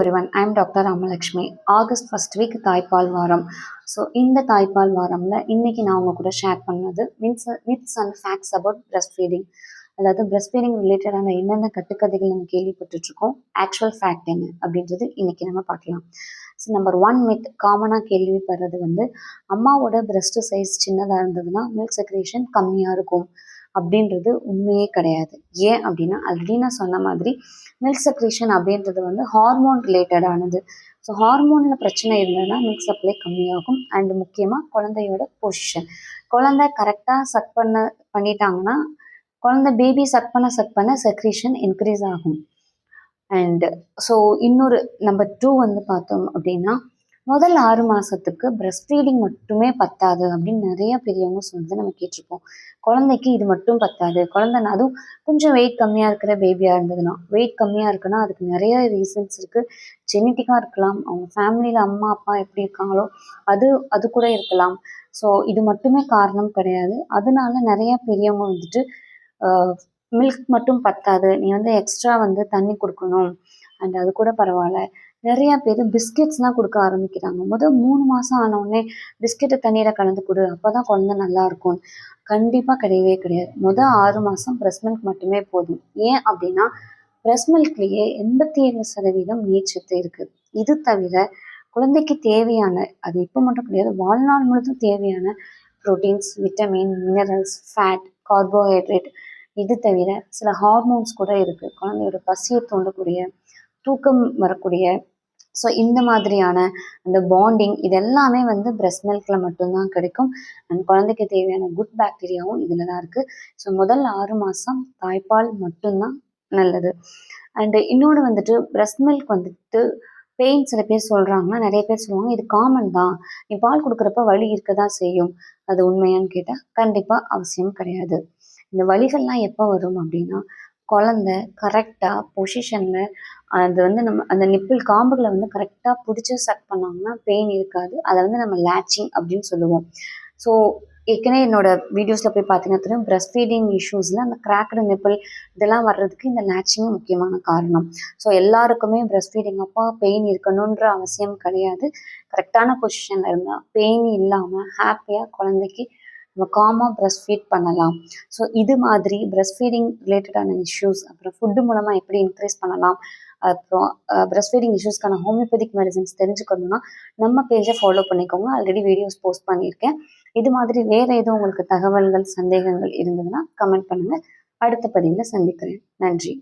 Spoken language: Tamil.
everyone, I am Dr. Ramalakshmi. August first week தாய்ப்பால் வாரம். ஸோ இந்த தாய்ப்பால் வாரம்ல இன்னைக்கு நான் உங்க கூட ஷேர் பண்ணது myths and facts about breast feeding. அதாவது பிரஸ்ட் ஃபீடிங் ரிலேட்டடான என்னென்ன கட்டுக்கதைகள் நம்ம கேள்விப்பட்டுட்டு இருக்கோம், ஆக்சுவல் ஃபேக்ட் என்ன அப்படின்றது இன்னைக்கு நம்ம பார்க்கலாம். ஸோ நம்பர் 1 மித் காமனாக கேள்விப்படுறது அம்மாவோட பிரஸ்ட் சைஸ் சின்னதாக இருந்ததுன்னா மில்க் செக்ரேஷன் கம்மியாக இருக்கும் அப்படின்றது உண்மையே கிடையாது. ஏன் அப்படின்னா ஆல்ரெடி நான் சொன்ன மாதிரி மில்க் செக்ரேஷன் அப்படின்றது ஹார்மோன் ரிலேட்டடானது. ஸோ ஹார்மோனில் பிரச்சனை இருந்ததுன்னா மில்க் சப்ளை கம்மியாகும். அண்ட் முக்கியமாக குழந்தையோட பொசிஷன், குழந்தை கரெக்டாக சக் பண்ணிட்டாங்கன்னா குழந்தை பேபி சக் பண்ண செக்ரேஷன் இன்க்ரீஸ் ஆகும். அண்ட் ஸோ இன்னொரு நம்பர் 2 பார்த்தோம் அப்படின்னா முதல் 6 மாதத்துக்கு பிரஸ்ட் ஃபீடிங் மட்டுமே பத்தாது அப்படின்னு நிறைய பெரியவங்க சொல்றது நம்ம கேட்டிருப்போம். குழந்தைக்கு இது மட்டும் பத்தாது, குழந்தை அதுவும் கொஞ்சம் வெயிட் கம்மியாக இருக்கிற பேபியாக இருந்ததுன்னா, வெயிட் கம்மியாக இருக்குன்னா அதுக்கு நிறைய ரீசன்ஸ் இருக்குது. ஜெனட்டிக்காக இருக்கலாம், அவங்க ஃபேமிலியில் அம்மா அப்பா எப்படி இருக்காங்களோ அது கூட இருக்கலாம். ஸோ இது மட்டுமே காரணம் கிடையாது. அதனால நிறைய பெரியவங்க மில்க் மட்டும் பத்தாது, நீ எக்ஸ்ட்ரா தண்ணி கொடுக்கணும், அண்ட் அது கூட பரவாயில்ல. நிறைய பேர் பிஸ்கெட்ஸ்லாம் கொடுக்க ஆரம்பிக்கிறாங்க. 3 மாதம் ஆனவுடனே பிஸ்கெட்டை தண்ணீரை கலந்து கொடு, அப்போ தான் குழந்தை நல்லா இருக்கும். கண்டிப்பாக கிடையவே கிடையாது. 6 மாதம் பிரஸ்ட் மில்க் மட்டுமே போதும். ஏன் அப்படின்னா பிரஸ்ட் மில்க்லேயே 87% நீர்ச்சத்து இருக்குது. இது தவிர குழந்தைக்கு தேவையான, அது இப்போ மட்டும் கிடையாது, வாழ்நாள் முழுதும் தேவையான proteins, vitamin, minerals, fat, carbohydrate, இது தவிர சில ஹார்மோன்ஸ் கூட இருக்குது. குழந்தையோட பசியை தூண்டக்கூடிய, தூக்கம் வரக்கூடிய, ஸோ இந்த மாதிரியான அந்த பாண்டிங் இது எல்லாமே பிரஸ்ட் மில்கில் மட்டும்தான் கிடைக்கும். அண்ட் குழந்தைக்கு தேவையான குட் பாக்டீரியாவும் இதில் தான் இருக்குது. ஸோ முதல் 6 மாதம் தாய்ப்பால் மட்டும்தான் நல்லது. அண்டு இன்னொன்று பிரஸ்ட் மில்க் பெயின் சில பேர் சொல்கிறாங்கன்னா, நிறைய பேர் சொல்லுவாங்க இது காமன் தான், நீ பால் கொடுக்குறப்ப வலி இருக்க தான் செய்யும். அது உண்மையான்னு கேட்டால் கண்டிப்பாக அவசியம் கிடையாது. இந்த வலிகள்லாம் எப்போ வரும் அப்படின்னா குழந்தை கரெக்டாக பொசிஷனில் அது நம்ம அந்த நிப்பிள் காம்புகளை கரெக்டாக பிடிச்சி சக் பண்ணாங்கன்னா பெயின் இருக்காது. அதை நம்ம லேச்சிங் அப்படின்னு சொல்லுவோம். ஸோ ஏற்கனவே என்னோட வீடியோஸில் போய் பார்த்தீங்கன்னா தெரியும், பிரஸ்ட் ஃபீடிங் இஷ்யூஸில் அந்த கிராக்டு நிப்பிள் இதெல்லாம் வர்றதுக்கு இந்த லேச்சிங்கும் முக்கியமான காரணம். ஸோ எல்லாருக்குமே பிரஸ்ட் ஃபீடிங் அப்போ பெயின் இருக்கணுன்ற அவசியம் கிடையாது. கரெக்டான பொசிஷனில் இருந்தால் பெயின் இல்லாமல் ஹாப்பியாக குழந்தைக்கு நம்ம காமாக பிரஸ்ட் ஃபீட் பண்ணலாம். ஸோ இது மாதிரி பிரஸ்ட் ஃபீடிங் ரிலேட்டடான இஷ்யூஸ், அப்புறம் ஃபுட்டு மூலமாக எப்படி இன்க்ரீஸ் பண்ணலாம், அப்புறம் பிரஸ்ட் ஃபீடிங் இஷ்யூஸ்க்கான ஹோமியோபதிக் மெடிசன்ஸ் தெரிஞ்சுக்கணும்னா நம்ம பேஜை ஃபாலோ பண்ணிக்கோங்க. ஆல்ரெடி வீடியோஸ் போஸ்ட் பண்ணியிருக்கேன். இது மாதிரி வேறு எதுவும் உங்களுக்கு தகவல்கள், சந்தேகங்கள் இருந்ததுன்னா கமெண்ட் பண்ணுங்கள். அடுத்த பதிவில் சந்திக்கிறேன். நன்றி.